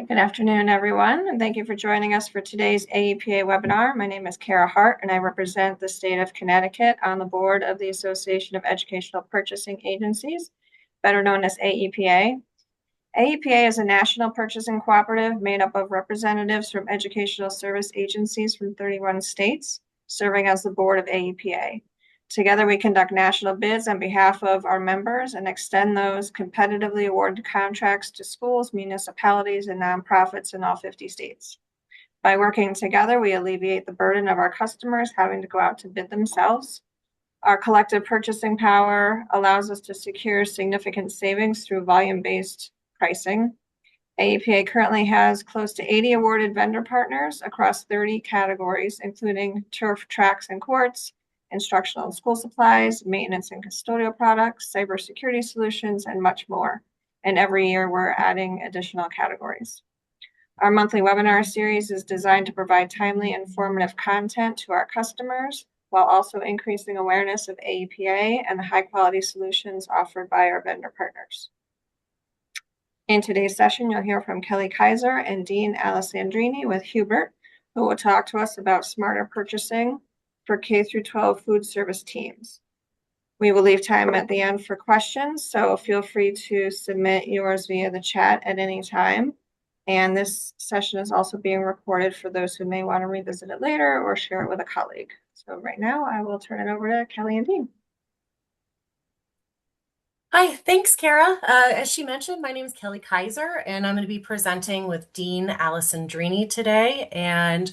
Hi, good afternoon, everyone, and thank you for joining us for today's AEPA webinar. My name is Kara Hart, and I represent the state of Connecticut on the board of the Association of Educational Purchasing Agencies, better known as AEPA. AEPA is a national purchasing cooperative made up of representatives from educational service agencies from 31 states, serving as the board of AEPA. Together, we conduct national bids on behalf of our members and extend those competitively awarded contracts to schools, municipalities, and nonprofits in all 50 states. By working together, we alleviate the burden of our customers having to go out to bid themselves. Our collective purchasing power allows us to secure significant savings through volume-based pricing. AEPA currently has close to 80 awarded vendor partners across 30 categories, including turf, tracks, and courts, instructional and school supplies, maintenance and custodial products, cybersecurity solutions, and much more. And every year we're adding additional categories. Our monthly webinar series is designed to provide timely, informative content to our customers while also increasing awareness of AEPA and the high-quality solutions offered by our vendor partners. In today's session, you'll hear from Kelly Kaiser and Dean Alessandrini with Hubert, who will talk to us about smarter purchasing for K-12 food service teams. We will leave time at the end for questions, so feel free to submit yours via the chat at any time. And this session is also being recorded for those who may want to revisit it later or share it with a colleague. So right now, I will turn it over to Kelly and Dean. Hi, thanks, Kara. As she mentioned, my name is Kelly Kaiser, and I'm going to be presenting with Dean Alessandrini today. And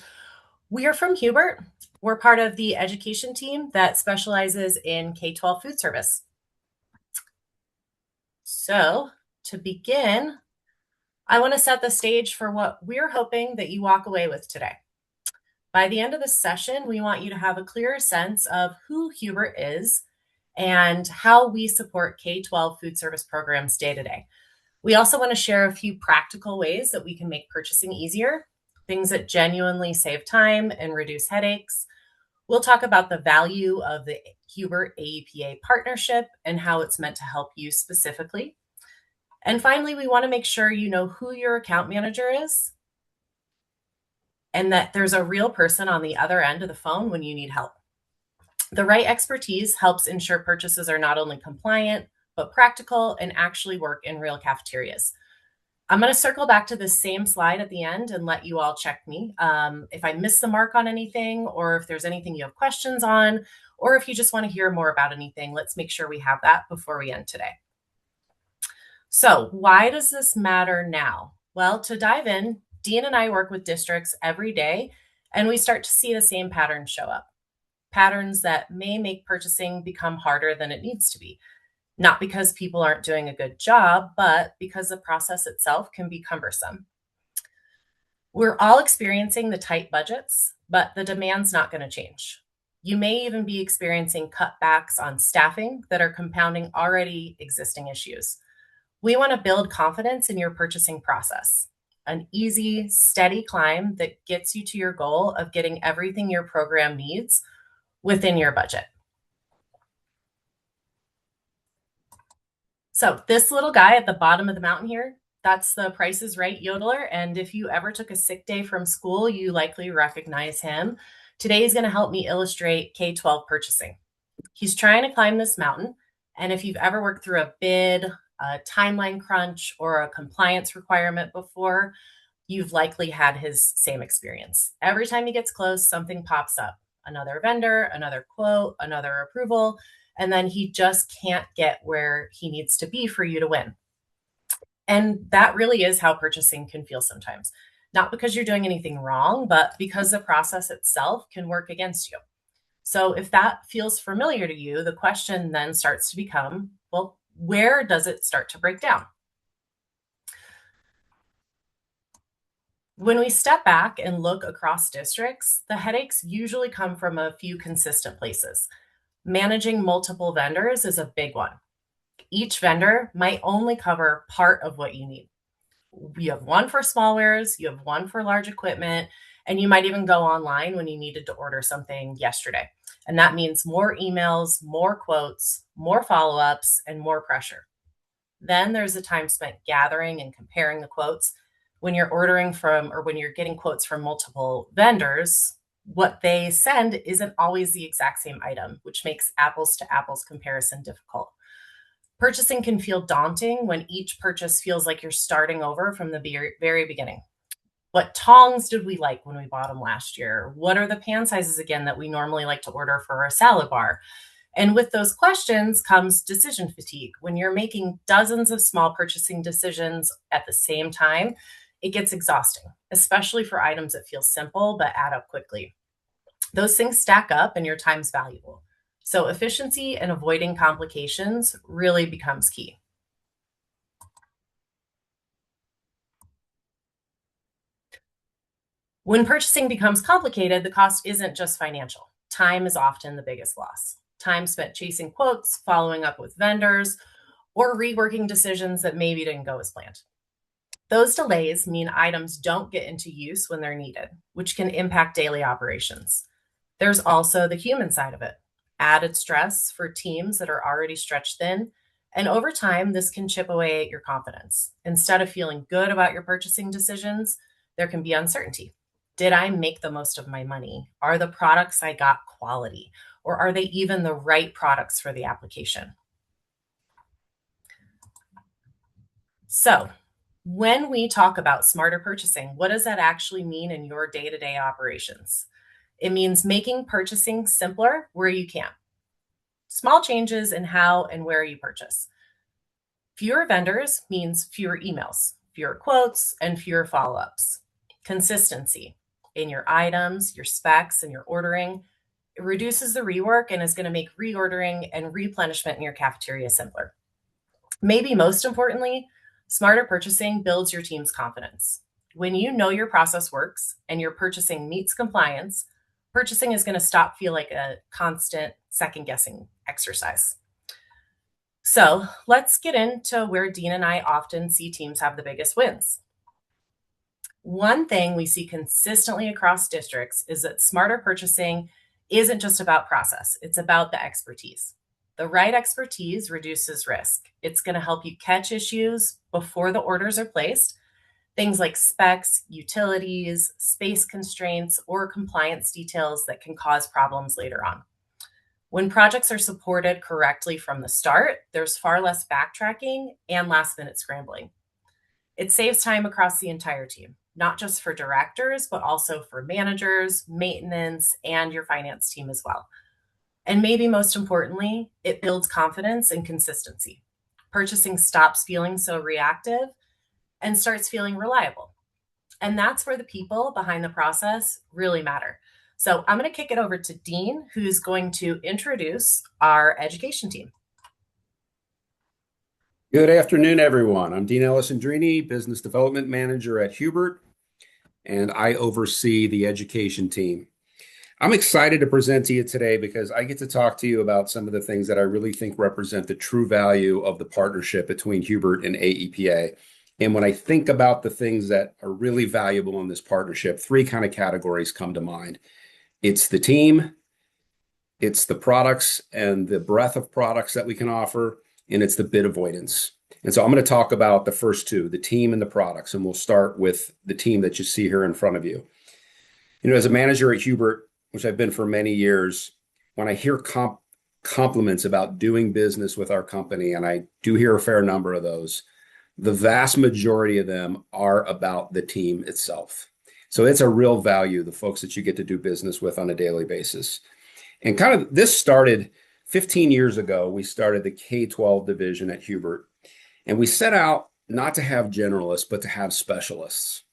we are from Hubert. We're part of the education team that specializes in K-12 food service. So to begin, I want to set the stage for what we're hoping that you walk away with today. By the end of this session, we want you to have a clearer sense of who Hubert is and how we support K-12 food service programs day to day. We also want to share a few practical ways that we can make purchasing easier, things that genuinely save time and reduce headaches. We'll talk about the value of the Hubert AEPA partnership and how it's meant to help you specifically. And finally, we want to make sure you know who your account manager is and that there's a real person on the other end of the phone when you need help. The right expertise helps ensure purchases are not only compliant, but practical and actually work in real cafeterias. I'm going to circle back to the same slide at the end and let you all check me. If I miss the mark on anything, or if there's anything you have questions on, or if you just want to hear more about anything, let's make sure we have that before we end today. So why does this matter now? Well, to dive in, Dean and I work with districts every day, and we start to see the same patterns show up. Patterns that may make purchasing become harder than it needs to be. Not because people aren't doing a good job, but because the process itself can be cumbersome. We're all experiencing the tight budgets, but the demand's not going to change. You may even be experiencing cutbacks on staffing that are compounding already existing issues. We want to build confidence in your purchasing process, an easy, steady climb that gets you to your goal of getting everything your program needs within your budget. So this little guy at the bottom of the mountain here, that's the Price is Right yodeler. And if you ever took a sick day from school, you likely recognize him. Today he's going to help me illustrate K-12 purchasing. He's trying to climb this mountain. And if you've ever worked through a bid, a timeline crunch, or a compliance requirement before, you've likely had his same experience. Every time he gets close, something pops up. Another vendor, another quote, another approval, and then he just can't get where he needs to be for you to win. And that really is how purchasing can feel sometimes. Not because you're doing anything wrong, but because the process itself can work against you. So if that feels familiar to you, the question then starts to become, well, where does it start to break down? When we step back and look across districts, the headaches usually come from a few consistent places. Managing multiple vendors is a big one. Each vendor might only cover part of what you need. You have one for small wares, you have one for large equipment, and you might even go online when you needed to order something yesterday. And that means more emails, more quotes, more follow-ups, and more pressure. Then there's the time spent gathering and comparing the quotes, When you're ordering from or when you're getting quotes from multiple vendors, what they send isn't always the exact same item, which makes apples to apples comparison difficult. Purchasing can feel daunting when each purchase feels like you're starting over from the very beginning. What tongs did we like when we bought them last year? What are the pan sizes again that we normally like to order for our salad bar? And with those questions comes decision fatigue. When you're making dozens of small purchasing decisions at the same time, it gets exhausting, especially for items that feel simple but add up quickly. Those things stack up and your time's valuable. So efficiency and avoiding complications really becomes key. When purchasing becomes complicated, the cost isn't just financial. Time is often the biggest loss. Time spent chasing quotes, following up with vendors, or reworking decisions that maybe didn't go as planned. Those delays mean items don't get into use when they're needed, which can impact daily operations. There's also the human side of it, added stress for teams that are already stretched thin. And over time, this can chip away at your confidence. Instead of feeling good about your purchasing decisions, there can be uncertainty. Did I make the most of my money? Are the products I got quality? Or are they even the right products for the application? So, when we talk about smarter purchasing, what does that actually mean in your day-to-day operations? It means making purchasing simpler where you can. Small changes in how and where you purchase. Fewer vendors means fewer emails, fewer quotes, and fewer follow-ups. Consistency in your items, your specs, and your ordering. It reduces the rework and is going to make reordering and replenishment in your cafeteria simpler. Maybe most importantly, smarter purchasing builds your team's confidence. When you know your process works and your purchasing meets compliance, purchasing is going to stop feel like a constant second-guessing exercise. So let's get into where Dean and I often see teams have the biggest wins. One thing we see consistently across districts is that smarter purchasing isn't just about process, it's about the expertise. The right expertise reduces risk. It's going to help you catch issues before the orders are placed. Things like specs, utilities, space constraints, or compliance details that can cause problems later on. When projects are supported correctly from the start, there's far less backtracking and last-minute scrambling. It saves time across the entire team, not just for directors, but also for managers, maintenance, and your finance team as well. And maybe most importantly, it builds confidence and consistency. Purchasing stops feeling so reactive and starts feeling reliable. And that's where the people behind the process really matter. So I'm going to kick it over to Dean, who's going to introduce our education team. Good afternoon, everyone. I'm Dean Alessandrini, Business Development Manager at Hubert, and I oversee the education team. I'm excited to present to you today because I get to talk to you about some of the things that I really think represent the true value of the partnership between Hubert and AEPA. And when I think about the things that are really valuable in this partnership, three kind of categories come to mind. It's the team, it's the products and the breadth of products that we can offer, and it's the bid avoidance. And so I'm going to talk about the first two, the team and the products, and we'll start with the team that you see here in front of you. You know, as a manager at Hubert, which I've been for many years, when I hear compliments about doing business with our company, and I do hear a fair number of those, the vast majority of them are about the team itself. So it's a real value, the folks that you get to do business with on a daily basis. And kind of this started 15 years ago. We started the K-12 division at Hubert, and we set out not to have generalists, but to have specialists.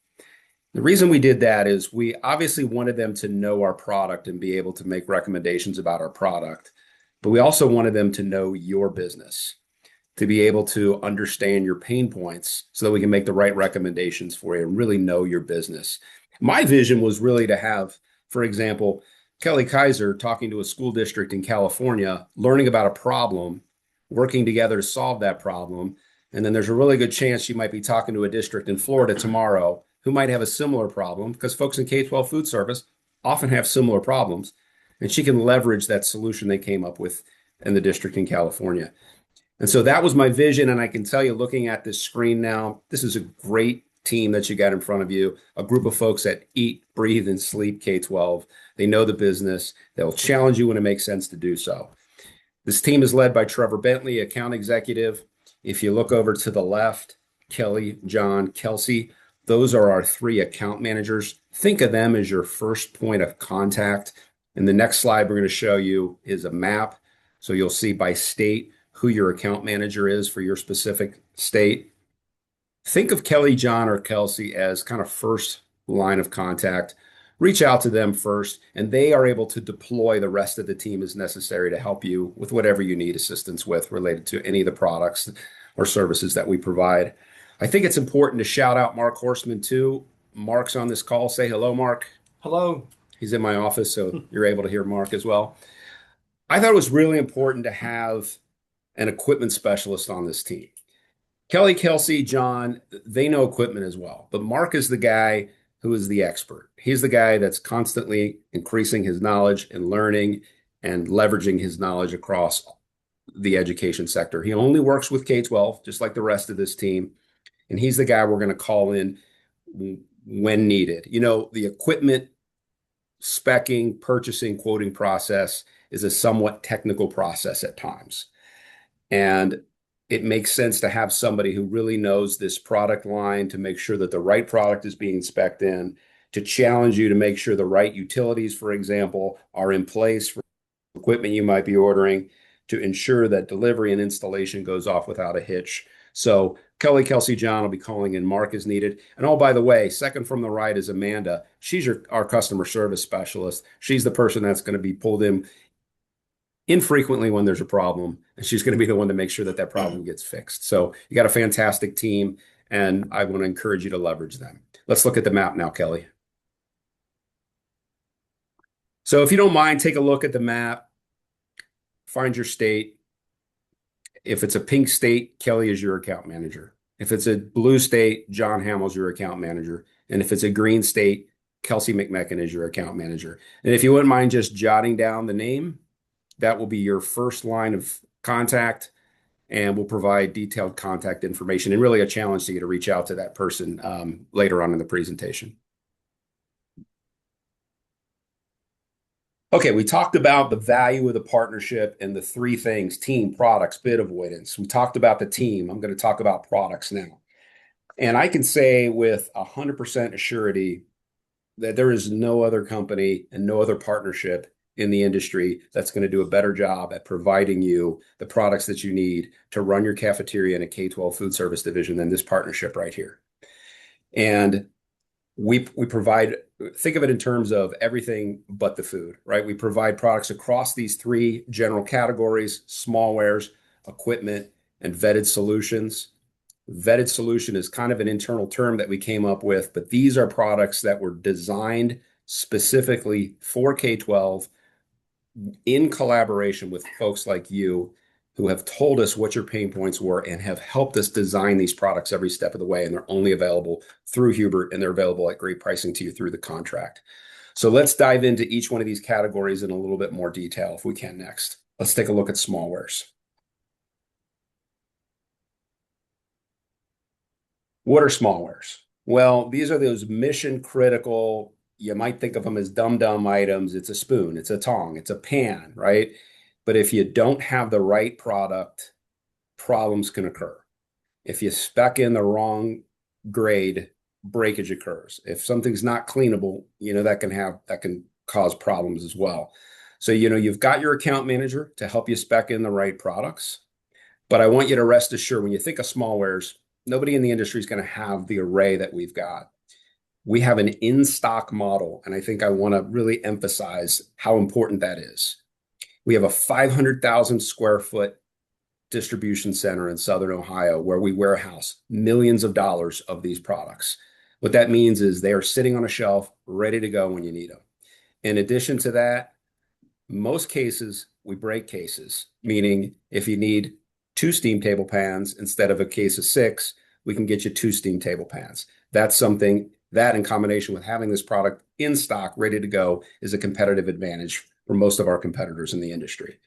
The reason we did that is we obviously wanted them to know our product and be able to make recommendations about our product, but we also wanted them to know your business, to be able to understand your pain points so that we can make the right recommendations for you and really know your business. My vision was really to have, for example, Kelly Kaiser talking to a school district in California, learning about a problem, working together to solve that problem. And then there's a really good chance she might be talking to a district in Florida tomorrow who might have a similar problem, because folks in K-12 food service often have similar problems, and she can leverage that solution they came up with in the district in California. And so that was my vision, and I can tell you, looking at this screen now, this is a great team that you got in front of you, a group of folks that eat, breathe, and sleep K-12. They know the business. They'll challenge you when it makes sense to do so. This team is led by Trevor Bentley, account executive. If you look over to the left, Kelly, John, Kelsey, those are our 3 account managers. Think of them as your first point of contact. And the next slide we're going to show you is a map. So you'll see by state who your account manager is for your specific state. Think of Kelly, John, or Kelsey as kind of first line of contact. Reach out to them first, and they are able to deploy the rest of the team as necessary to help you with whatever you need assistance with related to any of the products or services that we provide. I think it's important to shout out Mark Horstman too. Mark's on this call. Say hello, Mark. Hello. He's in my office, so you're able to hear Mark as well. I thought it was really important to have an equipment specialist on this team. Kelly, Kelsey, John, they know equipment as well, but Mark is the guy who is the expert. He's the guy that's constantly increasing his knowledge and learning and leveraging his knowledge across the education sector. He only works with K-12, just like the rest of this team, and he's the guy we're going to call in when needed. You know, the equipment speccing, purchasing, quoting process is a somewhat technical process at times. And it makes sense to have somebody who really knows this product line to make sure that the right product is being spec'd in, to challenge you to make sure the right utilities, for example, are in place for equipment you might be ordering, to ensure that delivery and installation goes off without a hitch. So Kelly, Kelsey, John will be calling in. Mark is needed. And oh, by the way, second from the right is Amanda. She's our customer service specialist. She's the person that's going to be pulled in infrequently when there's a problem, and she's going to be the one to make sure that that problem gets fixed. So you got a fantastic team, and I want to encourage you to leverage them. Let's look at the map now, Kelly. So if you don't mind, take a look at the map, find your state. If it's a pink state, Kelly is your account manager. If it's a blue state, John Hamill's your account manager. And if it's a green state, Kelsey McMecken is your account manager. And if you wouldn't mind just jotting down the name, that will be your first line of contact, and we'll provide detailed contact information and really a challenge to you to reach out to that person later on in the presentation. Okay, we talked about the value of the partnership and the 3 things: team, products, bid avoidance. We talked about the team. I'm going to talk about products now. And I can say with 100% assurity that there is no other company and no other partnership in the industry that's going to do a better job at providing you the products that you need to run your cafeteria in a K-12 food service division than this partnership right here. And we provide, think of it in terms of everything but the food, right? We provide products across these 3 general categories: smallwares, equipment, and vetted solutions. Vetted solution is kind of an internal term that we came up with, but these are products that were designed specifically for K-12 in collaboration with folks like you who have told us what your pain points were and have helped us design these products every step of the way. And they're only available through Hubert, and they're available at great pricing to you through the contract. So let's dive into each one of these categories in a little bit more detail if we can next. Let's take a look at smallwares. What are smallwares? Well, these are those mission critical, you might think of them as dumb items. It's a spoon, it's a tong, it's a pan, right? But if you don't have the right product, problems can occur. If you spec in the wrong grade, breakage occurs. If something's not cleanable, that can cause problems as well. So, you've got your account manager to help you spec in the right products. But I want you to rest assured, when you think of smallwares, nobody in the industry is going to have the array that we've got. We have an in-stock model, and I think I want to really emphasize how important that is. We have a 500,000 square foot distribution center in Southern Ohio where we warehouse millions of dollars of these products. What that means is they are sitting on a shelf ready to go when you need them. In addition to that, most cases, we break cases, meaning if you need 2 steam table pans instead of a case of 6, we can get you 2 steam table pans. That's something that, in combination with having this product in stock, ready to go, is a competitive advantage for most of our competitors in the industry.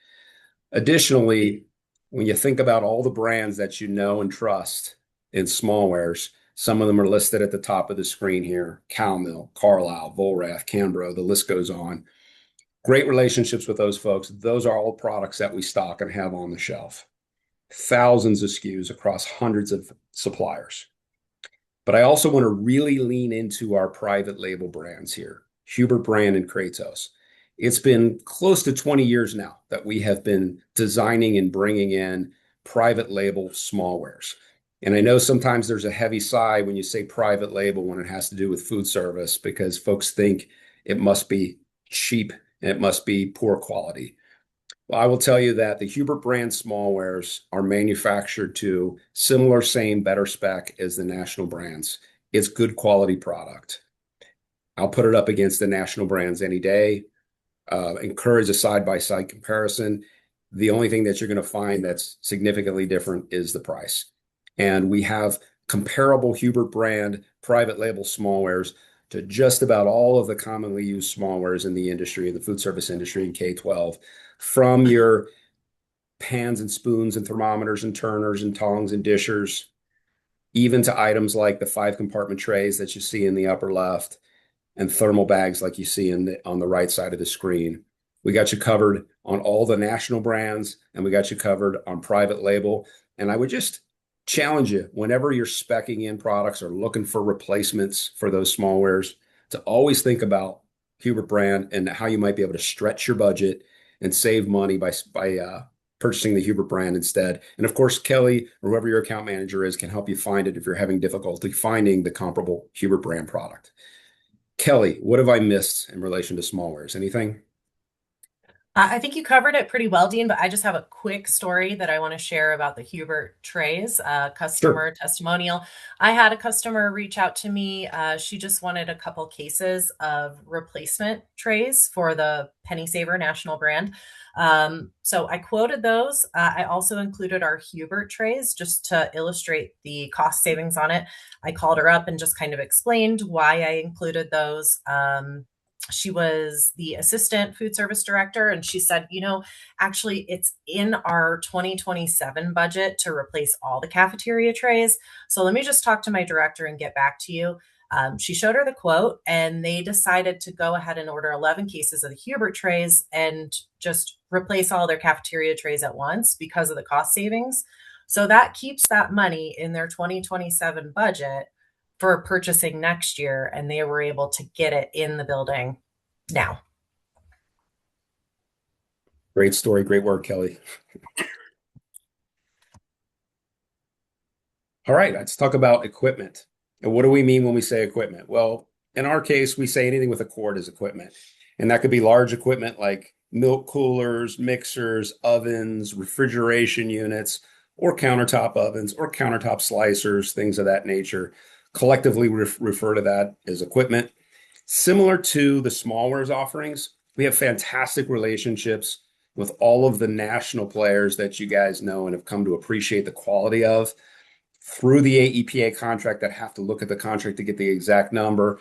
Additionally, when you think about all the brands that you know and trust in smallwares, Some of them are listed at the top of the screen here: Cowmill, Carlisle, Volrath, Cambro, the list goes on. Great relationships with those folks. Those are all products that we stock and have on the shelf. Thousands of SKUs across hundreds of suppliers. But I also want to really lean into our private label brands here, Hubert brand and Kratos. It's been close to 20 years now that we have been designing and bringing in private label smallwares. And I know sometimes there's a heavy sigh when you say private label when it has to do with food service, because folks think it must be cheap and it must be poor quality. Well, I will tell you that the Hubert brand smallwares are manufactured to similar, same, better spec as the national brands. It's good quality product. I'll put it up against the national brands any day. Encourage a side-by-side comparison. The only thing that you're going to find that's significantly different is the price. And we have comparable Hubert brand private label smallwares to just about all of the commonly used smallwares in the industry, in the food service industry, in K-12, from your pans and spoons and thermometers and turners and tongs and dishers, even to items like the 5-compartment trays that you see in the upper left and thermal bags like you see on the right side of the screen. We got you covered on all the national brands, and we got you covered on private label. And I would just challenge you, whenever you're speccing in products or looking for replacements for those smallwares, to always think about Hubert brand and how you might be able to stretch your budget and save money by purchasing the Hubert brand instead. And of course, Kelly, or whoever your account manager is, can help you find it if you're having difficulty finding the comparable Hubert brand product. Kelly, what have I missed in relation to smallwares? Anything? I think you covered it pretty well, Dean, but I just have a quick story that I want to share about the Hubert trays, customer testimonial. I had a customer reach out to me. She just wanted a couple cases of replacement trays for the Penny Saver national brand. So I quoted those. I also included our Hubert trays just to illustrate the cost savings on it. I called her up and just kind of explained why I included those. She was the assistant food service director, and she said, actually, it's in our 2027 budget to replace all the cafeteria trays. So let me just talk to my director and get back to you. She showed her the quote, and they decided to go ahead and order 11 cases of the Hubert trays and just replace all their cafeteria trays at once because of the cost savings. So that keeps that money in their 2027 budget for purchasing next year, and they were able to get it in the building now. Great story. Great work, Kelly. All right, let's talk about equipment. And what do we mean when we say equipment? Well, in our case, we say anything with a cord is equipment. And that could be large equipment like milk coolers, mixers, ovens, refrigeration units, or countertop ovens, or countertop slicers, things of that nature. Collectively, we refer to that as equipment. Similar to the smallwares offerings, we have fantastic relationships with all of the national players that you guys know and have come to appreciate the quality of through the AEPA contract. That have to look at the contract to get the exact number,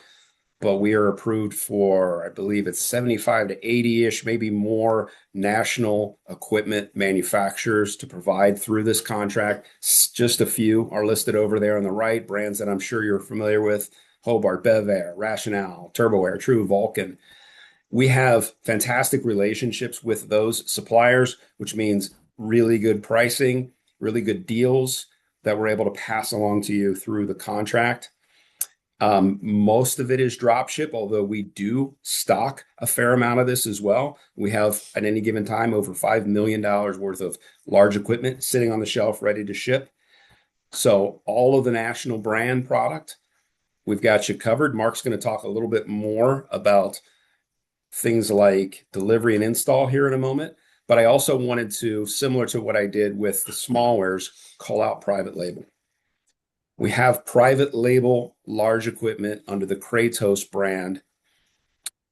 but we are approved for, I believe it's 75 to 80-ish, maybe more national equipment manufacturers to provide through this contract. Just a few are listed over there on the right, brands that I'm sure you're familiar with: Hobart, Bevair, Rationale, TurboAir, True, Vulcan. We have fantastic relationships with those suppliers, which means really good pricing, really good deals that we're able to pass along to you through the contract. Most of it is drop ship, although we do stock a fair amount of this as well. We have at any given time over $5 million worth of large equipment sitting on the shelf ready to ship. So all of the national brand product, we've got you covered. Mark's going to talk a little bit more about things like delivery and install here in a moment. But I also wanted to, similar to what I did with the smallwares, call out private label. We have private label large equipment under the Kratos brand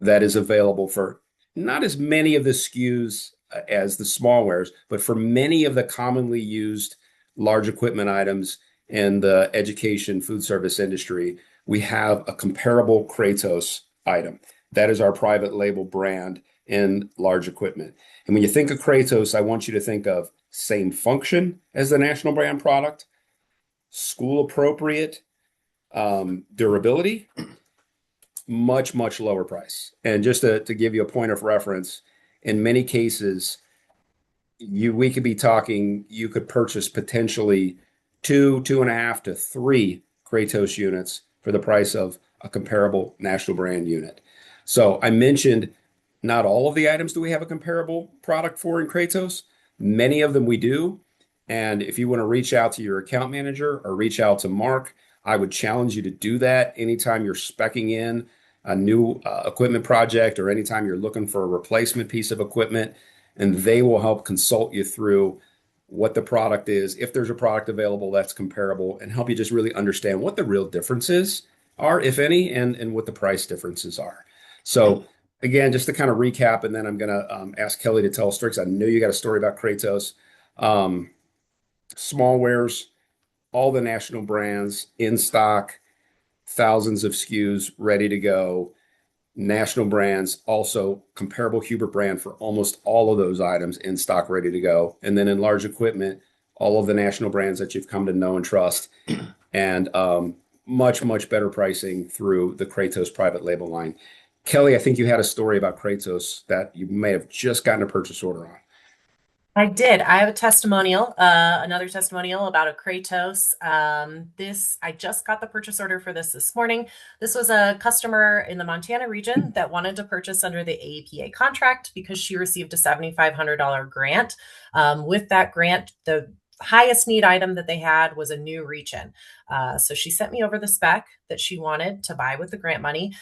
that is available for not as many of the SKUs as the smallwares, but for many of the commonly used large equipment items in the education food service industry. We have a comparable Kratos item. That is our private label brand in large equipment. And when you think of Kratos, I want you to think of same function as the national brand product, school appropriate, durability, much lower price. And just to give you a point of reference, in many cases, we could be talking, you could purchase potentially 2.5 to 3 Kratos units for the price of a comparable national brand unit. So I mentioned not all of the items do we have a comparable product for in Kratos. Many of them we do. And if you want to reach out to your account manager or reach out to Mark, I would challenge you to do that anytime you're speccing in a new equipment project or anytime you're looking for a replacement piece of equipment, and they will help consult you through what the product is, if there's a product available that's comparable, and help you just really understand what the real differences are, if any, and what the price differences are. So again, just to kind of recap, and then I'm going to ask Kelly to tell Strix. I know you got a story about Kratos. Small wares, all the national brands in stock, thousands of SKUs ready to go. National brands, also comparable Hubert brand for almost all of those items in stock, ready to go. And then in large equipment, all of the national brands that you've come to know and trust, and much better pricing through the Kratos private label line. Kelly, I think you had a story about Kratos that you may have just gotten a purchase order on. I did. I have a testimonial, another testimonial about a Kratos. I just got the purchase order for this morning. This was a customer in the Montana region that wanted to purchase under the AEPA contract because she received a $7,500 grant. With that grant, the highest need item that they had was a new reach-in. So she sent me over the spec that she wanted to buy with the grant money.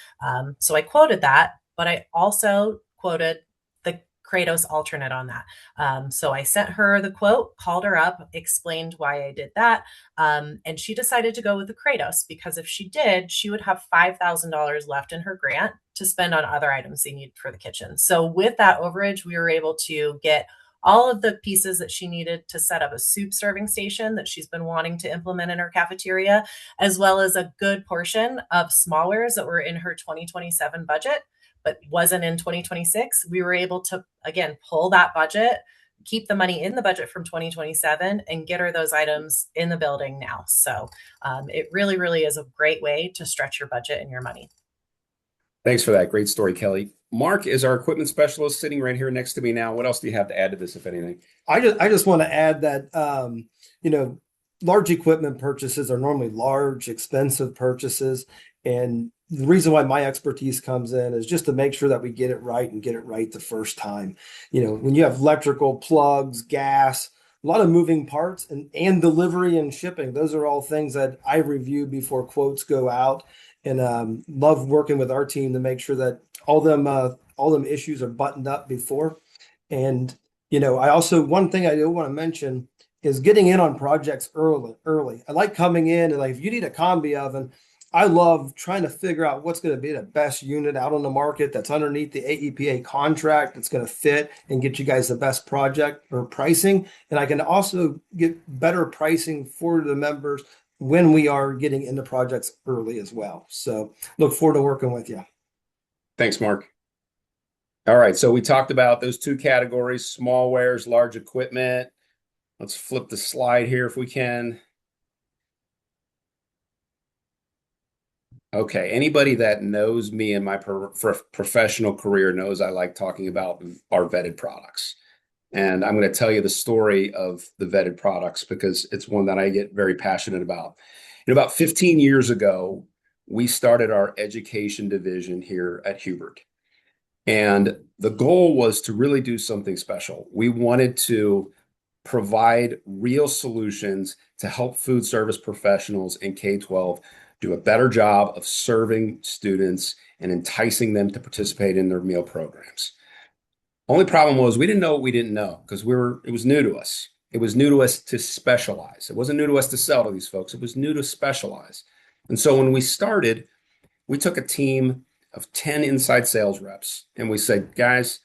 So I quoted that, but I also quoted the Kratos alternate on that. So I sent her the quote, called her up, explained why I did that. And she decided to go with the Kratos because if she did, she would have $5,000 left in her grant to spend on other items they need for the kitchen. So with that overage, we were able to get all of the pieces that she needed to set up a soup serving station that she's been wanting to implement in her cafeteria, as well as a good portion of smallers that were in her 2027 budget, but wasn't in 2026. We were able to, again, pull that budget, keep the money in the budget from 2027 and get her those items in the building now. So it really is a great way to stretch your budget and your money. Thanks for that. Great story, Kelly. Mark is our equipment specialist sitting right here next to me now. What else do you have to add to this, if anything? I just want to add that, large equipment purchases are normally large, expensive purchases. And the reason why my expertise comes in is just to make sure that we get it right and get it right the first time. When you have electrical, plugs, gas, a lot of moving parts and delivery and shipping, those are all things that I review before quotes go out. And love working with our team to make sure that all them issues are buttoned up before. And I also, one thing I do want to mention is getting in on projects early. I like coming in and if you need a combi oven, I love trying to figure out what's going to be the best unit out on the market that's underneath the AEPA contract that's going to fit and get you guys the best project or pricing. And I can also get better pricing for the members when we are getting into projects early as well. So look forward to working with you. Thanks, Mark. All right, so we talked about those two categories, small wares, large equipment. Let's flip the slide here if we can. Okay, anybody that knows me in my professional career knows I like talking about our vetted products. And I'm going to tell you the story of the vetted products because it's one that I get very passionate about. About 15 years ago, we started our education division here at Hubert. And the goal was to really do something special. We wanted to provide real solutions to help food service professionals in K-12 do a better job of serving students and enticing them to participate in their meal programs. Only problem was we didn't know what we didn't know because it was new to us. It was new to us to specialize. It wasn't new to us to sell to these folks. It was new to specialize. And so when we started, we took a team of 10 inside sales reps and we said, guys,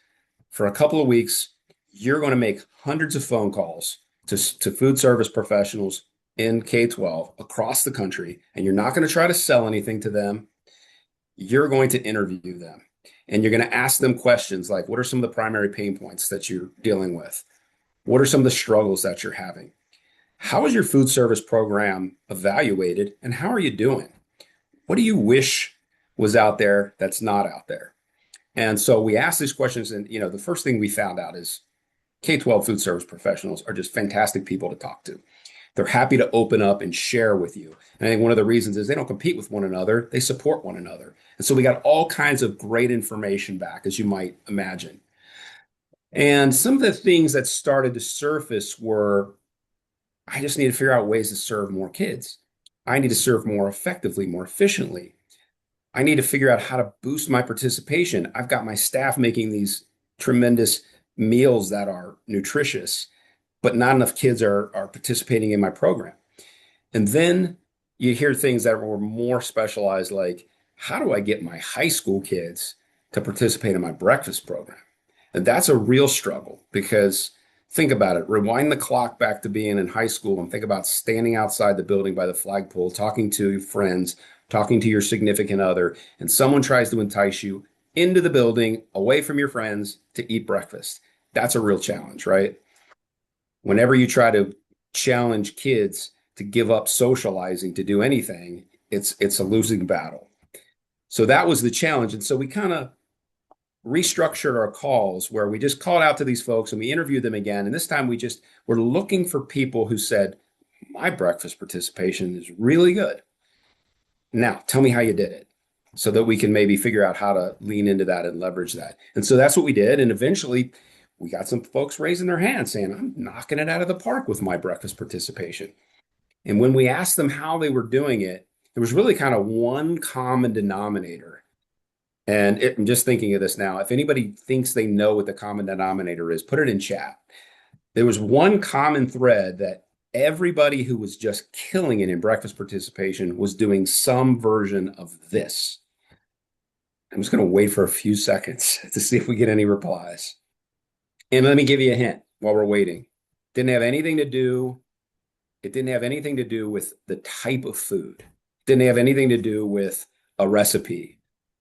for a couple of weeks, you're going to make hundreds of phone calls to food service professionals in K-12 across the country, and you're not going to try to sell anything to them. You're going to interview them. And you're going to ask them questions like, what are some of the primary pain points that you're dealing with? What are some of the struggles that you're having? How is your food service program evaluated and how are you doing? What do you wish was out there that's not out there? And so we asked these questions, and the first thing we found out is K-12 food service professionals are just fantastic people to talk to. They're happy to open up and share with you. And I think one of the reasons is they don't compete with one another, they support one another. And so we got all kinds of great information back, as you might imagine. And some of the things that started to surface were, I just need to figure out ways to serve more kids. I need to serve more effectively, more efficiently. I need to figure out how to boost my participation. I've got my staff making these tremendous meals that are nutritious, but not enough kids are participating in my program. And then you hear things that were more specialized, like, how do I get my high school kids to participate in my breakfast program? And that's a real struggle, because think about it. Rewind the clock back to being in high school and think about standing outside the building by the flagpole, talking to your friends, talking to your significant other, and someone tries to entice you into the building, away from your friends, to eat breakfast. That's a real challenge, right? Whenever you try to challenge kids to give up socializing to do anything, it's a losing battle. So that was the challenge. And so we kind of restructured our calls, where we just called out to these folks and we interviewed them again. And this time we just were looking for people who said, my breakfast participation is really good. Now, tell me how you did it, so that we can maybe figure out how to lean into that and leverage that. And so that's what we did. And eventually we got some folks raising their hands saying, I'm knocking it out of the park with my breakfast participation. And when we asked them how they were doing it, there was really kind of one common denominator. And I'm just thinking of this now. If anybody thinks they know what the common denominator is, put it in chat. There was one common thread that everybody who was just killing it in breakfast participation was doing some version of this. I'm just going to wait for a few seconds to see if we get any replies. And let me give you a hint while we're waiting. It didn't have anything to do with the type of food. It didn't have anything to do with a recipe.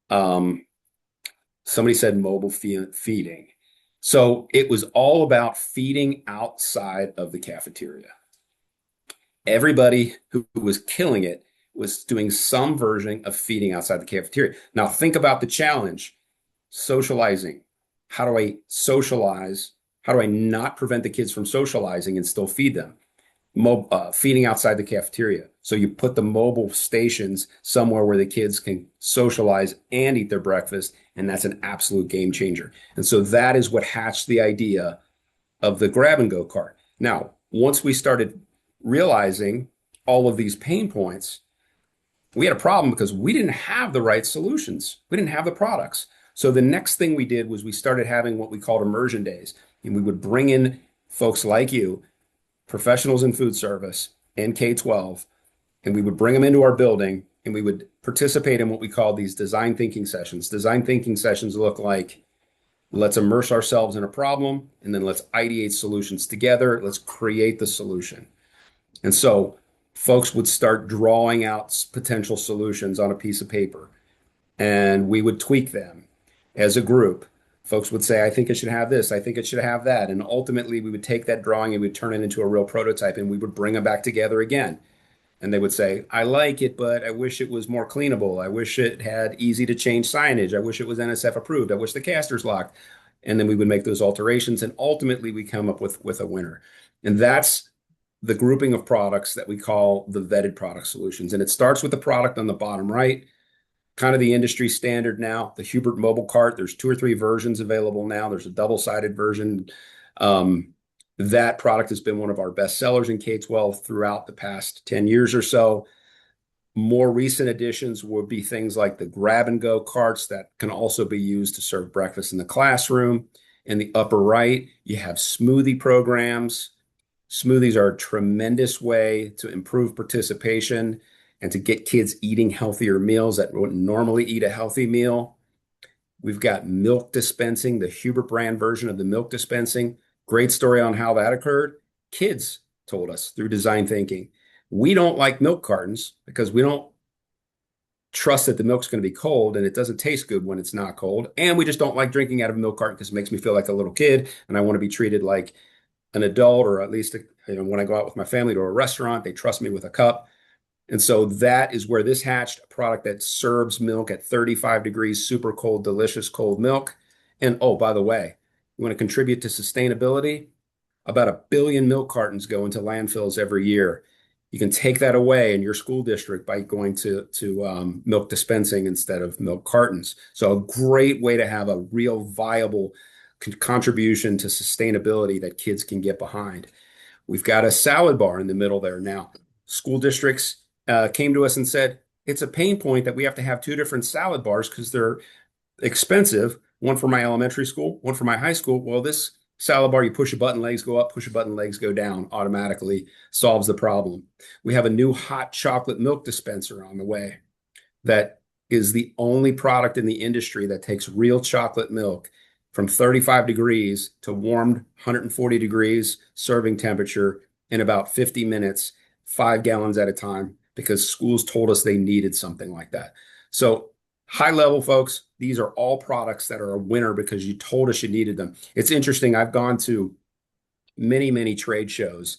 Somebody said mobile feeding. So it was all about feeding outside of the cafeteria. Everybody who was killing it was doing some version of feeding outside the cafeteria. Now think about the challenge. Socializing. How do I socialize? How do I not prevent the kids from socializing and still feed them? Feeding outside the cafeteria. So you put the mobile stations somewhere where the kids can socialize and eat their breakfast, and that's an absolute game changer. And so that is what hatched the idea of the grab and go cart. Now, once we started realizing all of these pain points, we had a problem because we didn't have the right solutions. We didn't have the products. So the next thing we did was we started having what we called immersion days. And we would bring in folks like you, professionals in food service and K-12, and we would bring them into our building and we would participate in what we call these design thinking sessions. Design thinking sessions look like, let's immerse ourselves in a problem, and then let's ideate solutions together. Let's create the solution. And so folks would start drawing out potential solutions on a piece of paper, and we would tweak them as a group. Folks would say, I think it should have this. I think it should have that. And ultimately, we would take that drawing and we'd turn it into a real prototype, and we would bring them back together again. And they would say, I like it, but I wish it was more cleanable. I wish it had easy to change signage. I wish it was NSF approved. I wish the caster's locked. And then we would make those alterations. And ultimately, we come up with a winner. And that's the grouping of products that we call the vetted product solutions. And it starts with the product on the bottom right, kind of the industry standard now, the Hubert mobile cart. There's 2 or 3 versions available now. There's a double-sided version. That product has been one of our best sellers in K-12 throughout the past 10 years or so. More recent additions would be things like the grab and go carts that can also be used to serve breakfast in the classroom. In the upper right, you have smoothie programs. Smoothies are a tremendous way to improve participation and to get kids eating healthier meals that wouldn't normally eat a healthy meal. We've got milk dispensing, the Hubert brand version of the milk dispensing. Great story on how that occurred. Kids told us through design thinking, we don't like milk cartons because we don't trust that the milk's going to be cold, and it doesn't taste good when it's not cold. And we just don't like drinking out of a milk carton because it makes me feel like a little kid, and I want to be treated like an adult, or at least when I go out with my family to a restaurant, they trust me with a cup. And so that is where this hatched a product that serves milk at 35 degrees, super cold, delicious cold milk. And oh, by the way, you want to contribute to sustainability? About 1 billion milk cartons go into landfills every year. You can take that away in your school district by going to milk dispensing instead of milk cartons. So a great way to have a real viable contribution to sustainability that kids can get behind. We've got a salad bar in the middle there now. School districts came to us and said, it's a pain point that we have to have 2 different salad bars because they're expensive. One for my elementary school, one for my high school. Well, this salad bar, you push a button, legs go up, push a button, legs go down, automatically solves the problem. We have a new hot chocolate milk dispenser on the way that is the only product in the industry that takes real chocolate milk from 35 degrees to warmed 140 degrees serving temperature in about 50 minutes, 5 gallons at a time, because schools told us they needed something like that. So high level, folks, these are all products that are a winner because you told us you needed them. It's interesting. I've gone to many, many trade shows,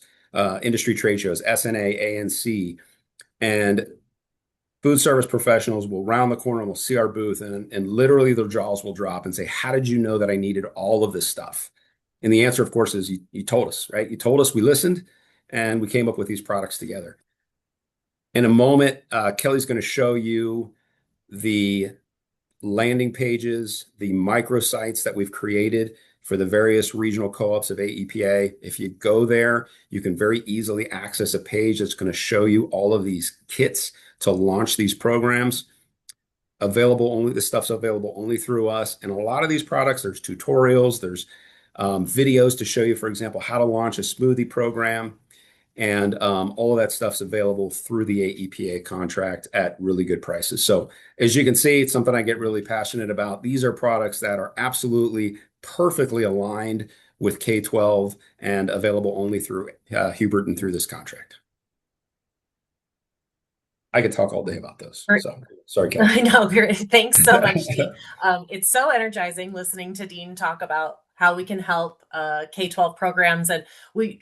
industry trade shows, SNA, ANC, and food service professionals will round the corner and will see our booth and literally their jaws will drop and say, how did you know that I needed all of this stuff? And the answer, of course, is you told us, right? You told us, we listened, and we came up with these products together. In a moment, Kelly's going to show you the landing pages, the microsites that we've created for the various regional co-ops of AEPA. If you go there, you can very easily access a page that's going to show you all of these kits to launch these programs. Available only, this stuff's available only through us. And a lot of these products, there's tutorials, there's videos to show you, for example, how to launch a smoothie program. And all of that stuff's available through the AEPA contract at really good prices. So as you can see, it's something I get really passionate about. These are products that are absolutely perfectly aligned with K-12 and available only through Hubert and through this contract. I could talk all day about those. So sorry, Kelly. I know. Thanks so much, Dean. It's so energizing listening to Dean talk about how we can help K-12 programs, and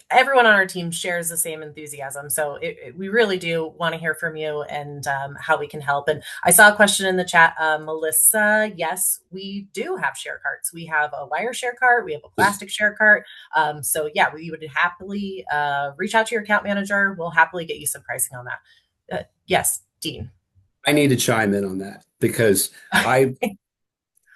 everyone on our team shares the same enthusiasm. So we really do want to hear from you and how we can help. And I saw a question in the chat, Melissa. Yes, we do have share carts. We have a wire share cart. We have a plastic share cart. So yeah, we would happily reach out to your account manager. We'll happily get you some pricing on that. Yes, Dean. I need to chime in on that because I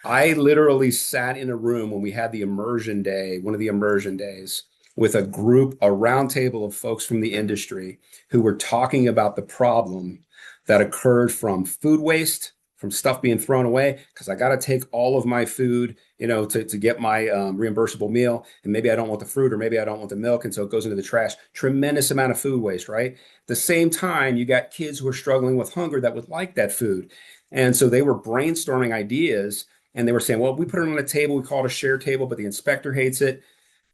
literally sat in a room when we had the immersion day, one of the immersion days, with a round table of folks from the industry who were talking about the problem that occurred from food waste, from stuff being thrown away, because I got to take all of my food, to get my reimbursable meal. And maybe I don't want the fruit or maybe I don't want the milk. And so it goes into the trash. Tremendous amount of food waste, right? At the same time, you got kids who are struggling with hunger that would like that food. And so they were brainstorming ideas and they were saying, well, we put it on a table, we call it a share table, but the inspector hates it.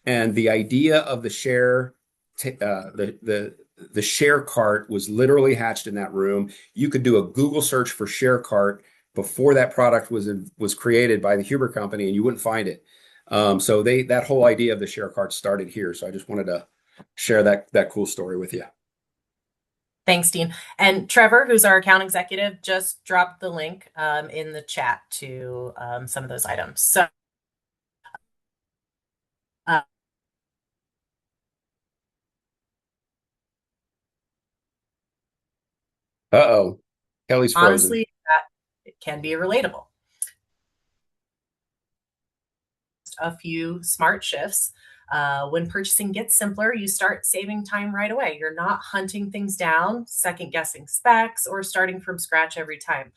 And the idea of the share, the share cart was literally hatched in that room. You could do a Google search for share cart before that product was created by the Hubert company, and you wouldn't find it. So that whole idea of the share cart started here. So I just wanted to share that cool story with you. Thanks, Dean. And Trevor, who's our account executive, just dropped the link in the chat to some of those items. So. Uh-oh. Kelly's frozen. Honestly, that can be relatable. A few smart shifts. When purchasing gets simpler, you start saving time right away. You're not hunting things down, second guessing specs, or starting from scratch every time.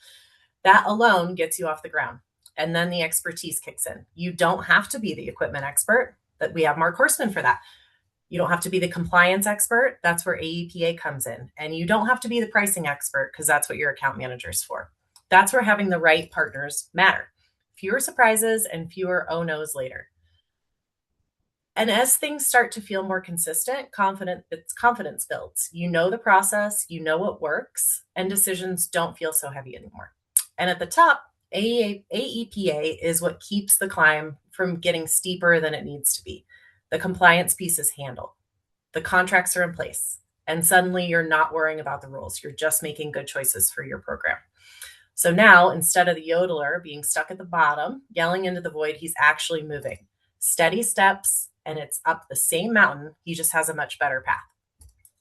That alone gets you off the ground. And then the expertise kicks in. You don't have to be the equipment expert. That we have Mark Horstman for that. You don't have to be the compliance expert. That's where AEPA comes in. And you don't have to be the pricing expert because that's what your account manager is for. That's where having the right partners matter. Fewer surprises and fewer oh no's later. And as things start to feel more consistent, confidence builds. You know the process, you know what works, and decisions don't feel so heavy anymore. And at the top, AEPA is what keeps the climb from getting steeper than it needs to be. The compliance piece is handled. The contracts are in place. And suddenly you're not worrying about the rules. You're just making good choices for your program. So now, instead of the yodeler being stuck at the bottom, yelling into the void, he's actually moving. Steady steps, and it's up the same mountain. He just has a much better path.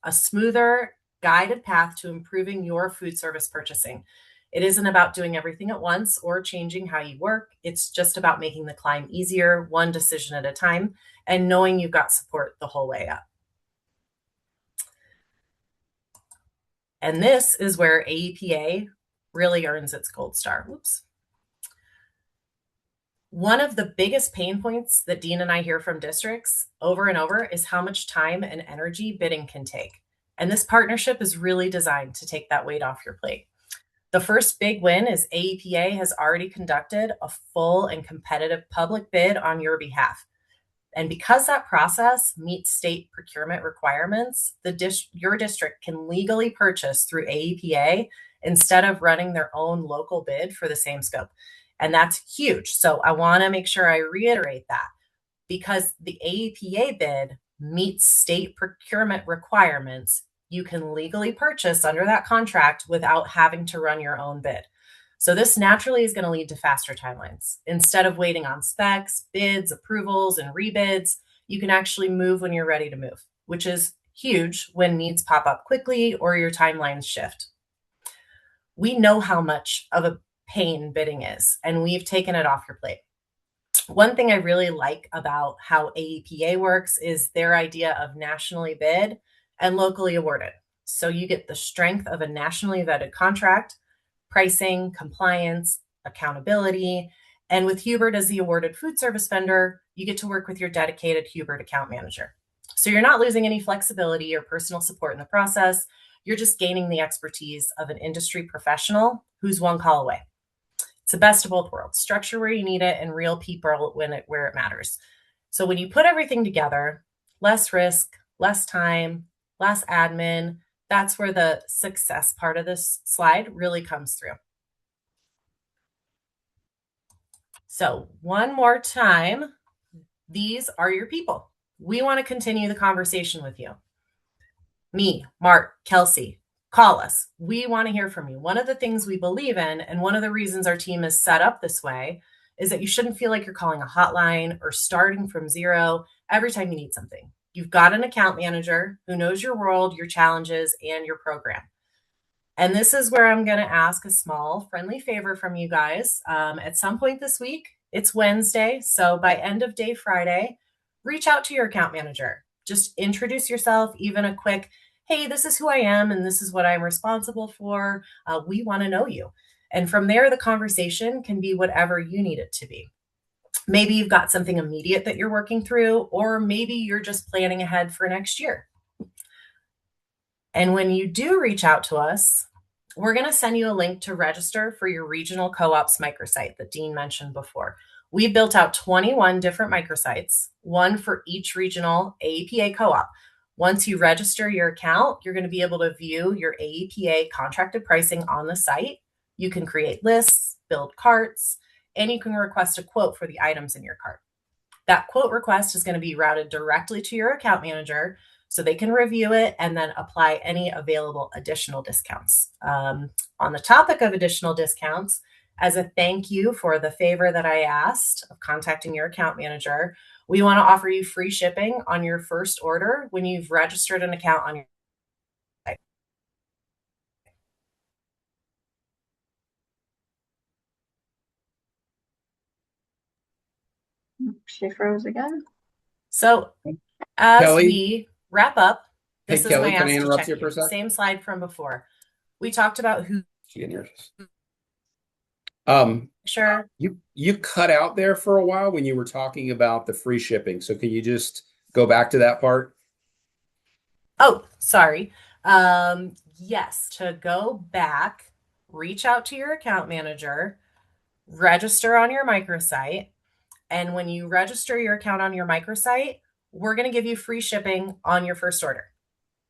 A smoother, guided path to improving your food service purchasing. It isn't about doing everything at once or changing how you work. It's just about making the climb easier, one decision at a time, and knowing you've got support the whole way up. And this is where AEPA really earns its gold star. Whoops. One of the biggest pain points that Dean and I hear from districts over and over is how much time and energy bidding can take. And this partnership is really designed to take that weight off your plate. The first big win is AEPA has already conducted a full and competitive public bid on your behalf. And because that process meets state procurement requirements, your district can legally purchase through AEPA instead of running their own local bid for the same scope. And that's huge. So I want to make sure I reiterate that, because the AEPA bid meets state procurement requirements. You can legally purchase under that contract without having to run your own bid. So this naturally is going to lead to faster timelines. Instead of waiting on specs, bids, approvals, and rebids, you can actually move when you're ready to move, which is huge when needs pop up quickly or your timelines shift. We know how much of a pain bidding is, and we've taken it off your plate. One thing I really like about how AEPA works is their idea of nationally bid and locally awarded. So you get the strength of a nationally vetted contract, pricing, compliance, accountability. And with Hubert as the awarded food service vendor, you get to work with your dedicated Hubert account manager. So you're not losing any flexibility or personal support in the process. You're just gaining the expertise of an industry professional who's one call away. It's the best of both worlds. Structure where you need it and real people where it matters. So when you put everything together, less risk, less time, less admin, that's where the success part of this slide really comes through. So one more time, these are your people. We want to continue the conversation with you. Me, Mark, Kelsey, call us. We want to hear from you. One of the things we believe in, and one of the reasons our team is set up this way, is that you shouldn't feel like you're calling a hotline or starting from zero every time you need something. You've got an account manager who knows your world, your challenges, and your program. And this is where I'm going to ask a small friendly favor from you guys. At some point this week, it's Wednesday, so by end of day Friday, reach out to your account manager. Just introduce yourself, even a quick, hey, this is who I am and this is what I'm responsible for. We want to know you. And from there, the conversation can be whatever you need it to be. Maybe you've got something immediate that you're working through, or maybe you're just planning ahead for next year. And when you do reach out to us, we're going to send you a link to register for your regional co-ops microsite that Dean mentioned before. We built out 21 different microsites, one for each regional AEPA co-op. Once you register your account, you're going to be able to view your AEPA contracted pricing on the site. You can create lists, build carts, and you can request a quote for the items in your cart. That quote request is going to be routed directly to your account manager so they can review it and then apply any available additional discounts. On the topic of additional discounts, as a thank you for the favor that I asked of contacting your account manager, we want to offer you free shipping on your first order when you've registered an account on your site. She froze again. So as Kelly? we wrap up, this Hey, is Kelly, my can I ask to interrupt check you for a you. sec? Same slide from before. We talked about who. She can hear us. Sure. You cut out there for a while when you were talking about the free shipping. So can you just go back to that part? Oh, sorry. Yes, to go back, reach out to your account manager, register on your microsite. And when you register your account on your microsite, we're going to give you free shipping on your first order.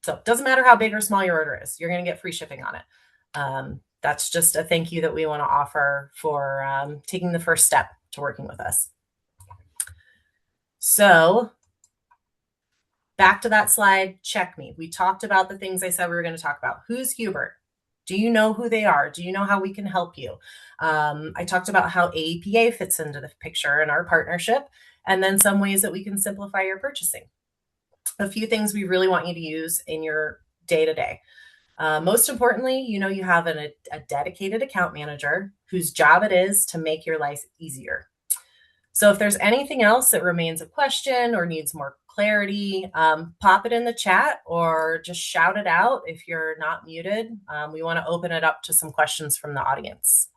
So it doesn't matter how big or small your order is, you're going to get free shipping on it. That's just a thank you that we want to offer for taking the first step to working with us. So back to that slide, check me. We talked about the things I said we were going to talk about. Who's Hubert? Do you know who they are? Do you know how we can help you? I talked about how AEPA fits into the picture and our partnership, and then some ways that we can simplify your purchasing. A few things we really want you to use in your day-to-day. Most importantly, you have a dedicated account manager whose job it is to make your life easier. So if there's anything else that remains a question or needs more clarity, pop it in the chat or just shout it out if you're not muted. We want to open it up to some questions from the audience.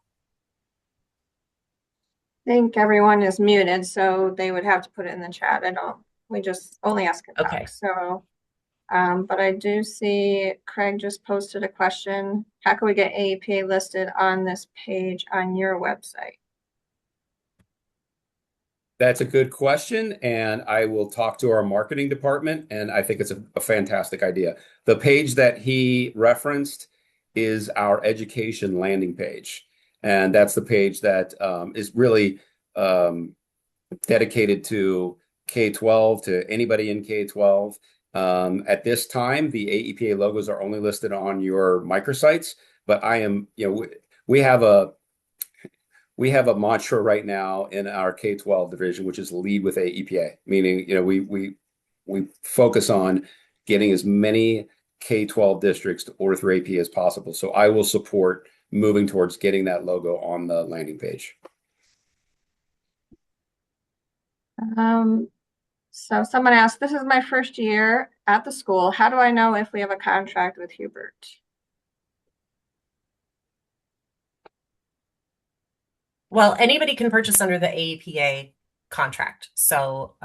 I think everyone is muted, so they would have to put it in the chat. We just only ask it back. Okay. So, but I do see Craig just posted a question. How can we get AEPA listed on this page on your website? That's a good question, and I will talk to our marketing department, and I think it's a fantastic idea. The page that he referenced is our education landing page, and that's the page that is really dedicated to K-12, to anybody in K-12. At this time, the AEPA logos are only listed on your microsites, but we have a mantra right now in our K-12 division, which is lead with AEPA, meaning, we focus on getting as many K-12 districts to order through AEPA as possible. So I will support moving towards getting that logo on the landing page. So someone asked, this is my first year at the school. How do I know if we have a contract with Hubert? Well, anybody can purchase under the AEPA contract. So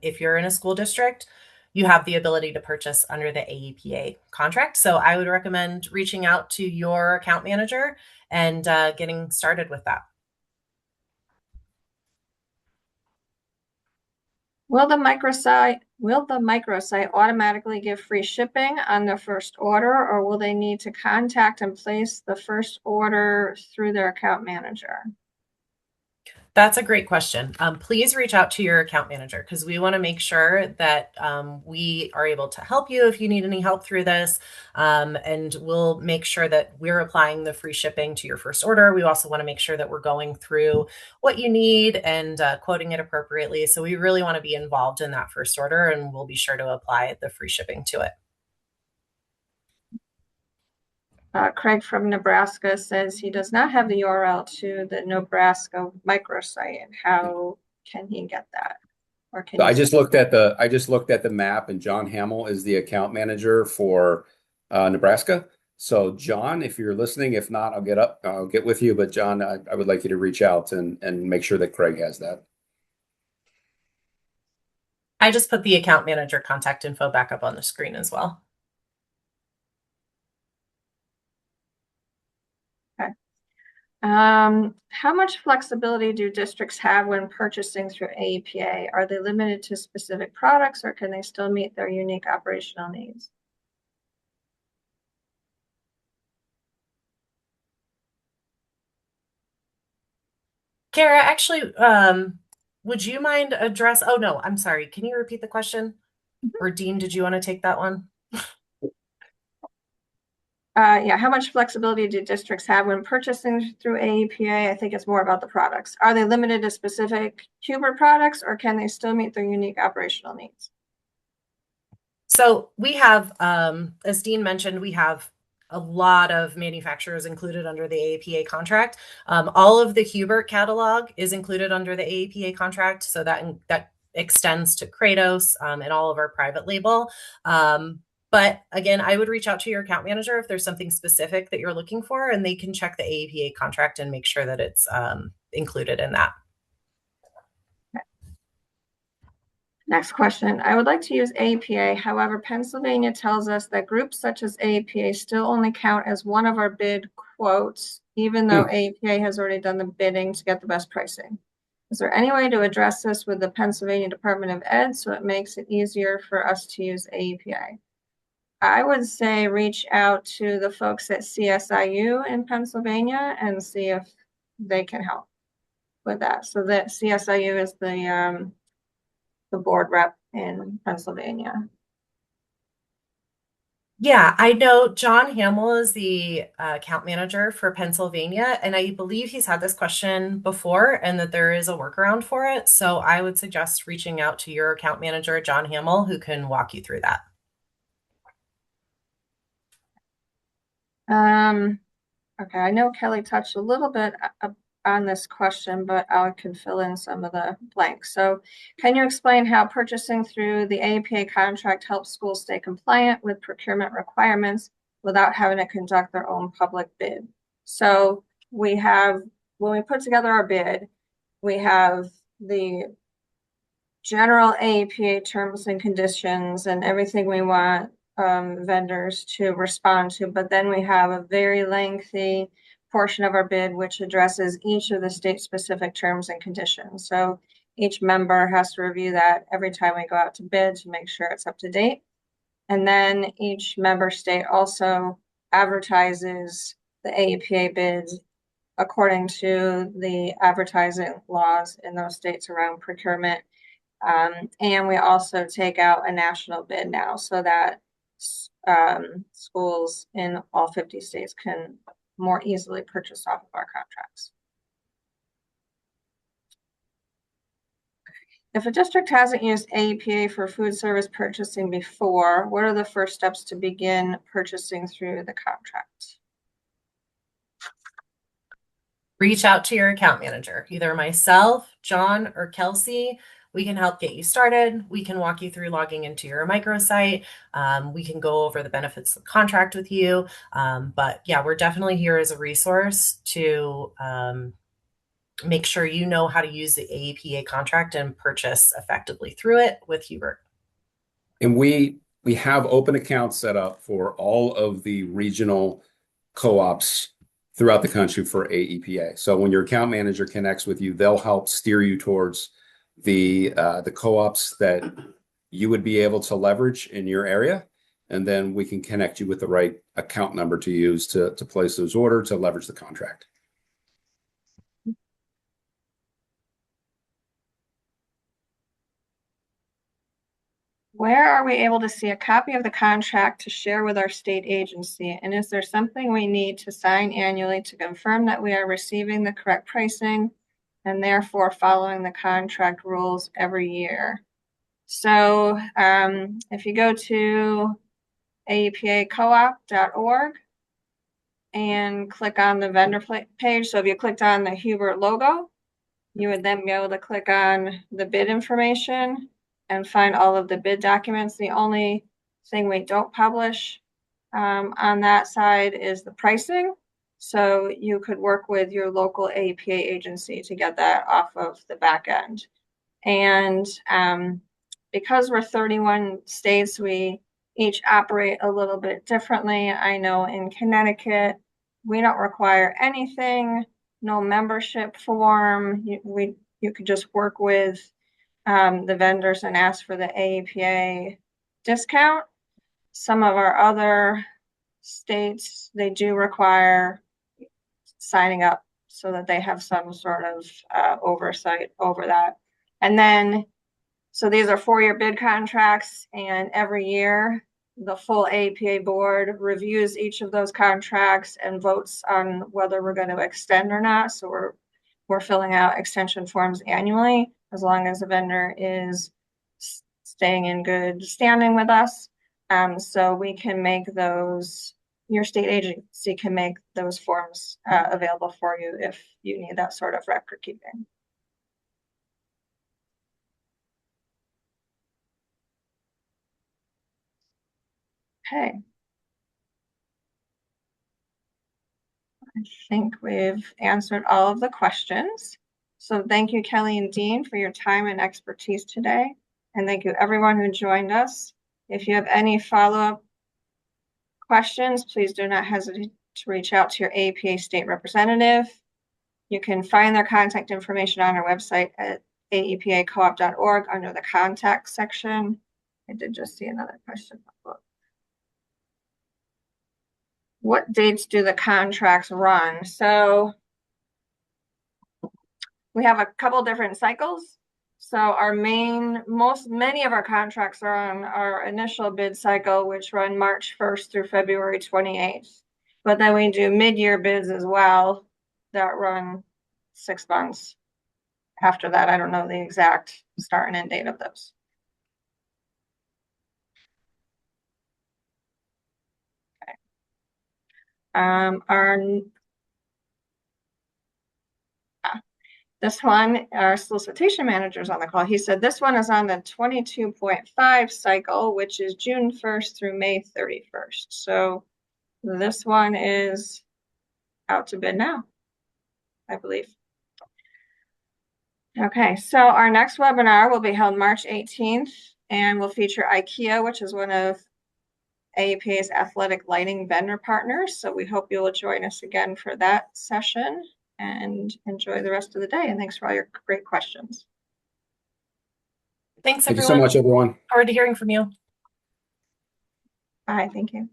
if you're in a school district, you have the ability to purchase under the AEPA contract. So I would recommend reaching out to your account manager and getting started with that. Will the microsite automatically give free shipping on the first order, or will they need to contact and place the first order through their account manager? That's a great question. Please reach out to your account manager because we want to make sure that we are able to help you if you need any help through this. And we'll make sure that we're applying the free shipping to your first order. We also want to make sure that we're going through what you need and quoting it appropriately. So we really want to be involved in that first order, and we'll be sure to apply the free shipping to it. Craig from Nebraska says he does not have the URL to the Nebraska microsite. How can he get that? Or can I just looked at the map, and John Hamill is the account manager for Nebraska. So John, if you're listening, if not, I'll get with you. But John, I would like you to reach out and make sure that Craig has that. I just put the account manager contact info back up on the screen as well. How much flexibility do districts have when purchasing through AEPA? Are they limited to specific products, or can they still meet their unique operational needs? Kara, actually, would you mind oh no, I'm sorry. Can you repeat the question? Or Dean, did you want to take that one? Yeah, how much flexibility do districts have when purchasing through AEPA? I think it's more about the products. Are they limited to specific Hubert products, or can they still meet their unique operational needs? So we have, as Dean mentioned, we have a lot of manufacturers included under the AEPA contract. All of the Hubert catalog is included under the AEPA contract, so that extends to Kratos and all of our private label. But again, I would reach out to your account manager if there's something specific that you're looking for, and they can check the AEPA contract and make sure that it's included in that. Next question. I would like to use AEPA. However, Pennsylvania tells us that groups such as AEPA still only count as one of our bid quotes, even though AEPA has already done the bidding to get the best pricing. Is there any way to address this with the Pennsylvania Department of Ed so it makes it easier for us to use AEPA? I would say reach out to the folks at CSIU in Pennsylvania and see if they can help with that. So that CSIU is the board rep in Pennsylvania. Yeah, I know John Hamill is the account manager for Pennsylvania, and I believe he's had this question before and that there is a workaround for it. So I would suggest reaching out to your account manager, John Hamill, who can walk you through that. Okay, I know Kelly touched a little bit on this question, but I can fill in some of the blanks. So can you explain how purchasing through the APA contract helps schools stay compliant with procurement requirements without having to conduct their own public bid? So we have, when we put together our bid, we have the general APA terms and conditions and everything we want vendors to respond to, but then we have a very lengthy portion of our bid which addresses each of the state-specific terms and conditions. So each member has to review that every time we go out to bid to make sure it's up to date. And then each member state also advertises the APA bids according to the advertising laws in those states around procurement. And we also take out a national bid now so that schools in all 50 states can more easily purchase off of our contracts. If a district hasn't used APA for food service purchasing before, what are the first steps to begin purchasing through the contract? Reach out to your account manager, either myself, John, or Kelsey. We can help get you started. We can walk you through logging into your microsite. We can go over the benefits of the contract with you. But yeah, we're definitely here as a resource to make sure you know how to use the APA contract and purchase effectively through it with Hubert. And we have open accounts set up for all of the regional co-ops throughout the country for AEPA. So when your account manager connects with you, they'll help steer you towards the co-ops that you would be able to leverage in your area. And then we can connect you with the right account number to use to place those orders to leverage the contract. Where are we able to see a copy of the contract to share with our state agency? And is there something we need to sign annually to confirm that we are receiving the correct pricing and therefore following the contract rules every year? So if you go to aepacoop.org and click on the vendor page, so if you clicked on the Hubert logo, you would then be able to click on the bid information and find all of the bid documents. The only thing we don't publish on that side is the pricing. So you could work with your local APA agency to get that off of the back end. And because we're 31 states, we each operate a little bit differently. I know in Connecticut, we don't require anything, no membership form. You could just work with the vendors and ask for the APA discount. Some of our other states, they do require signing up so that they have some sort of oversight over that. And then, so these are 4-year bid contracts, and every year the full APA board reviews each of those contracts and votes on whether we're going to extend or not. So we're filling out extension forms annually, as long as the vendor is staying in good standing with us. So we can make those, your state agency can make those forms available for you if you need that sort of record keeping. Okay. I think we've answered all of the questions. So thank you, Kelly and Dean, for your time and expertise today. And thank you everyone who joined us. If you have any follow-up questions, please do not hesitate to reach out to your APA state representative. You can find their contact information on our website at aepacoop.org under the contact section. I did just see another question. What dates do the contracts run? So we have a couple different cycles. So many of our contracts are on our initial bid cycle, which run March 1st through February 28th. But then we do mid-year bids as well that run 6 months. After that, I don't know the exact start and end date of those. Okay. This one, our solicitation manager's on the call. He said this one is on the 22.5 cycle, which is June 1st through May 31st. So this one is out to bid now, I believe. Okay, so our next webinar will be held March 18th and will feature IKEA, which is one of AEPA's athletic lighting vendor partners. So we hope you will join us again for that session and enjoy the rest of the day. And thanks for all your great questions. Thanks, Thank you everyone. so much, everyone. Forward to hearing from you. Bye, thank you.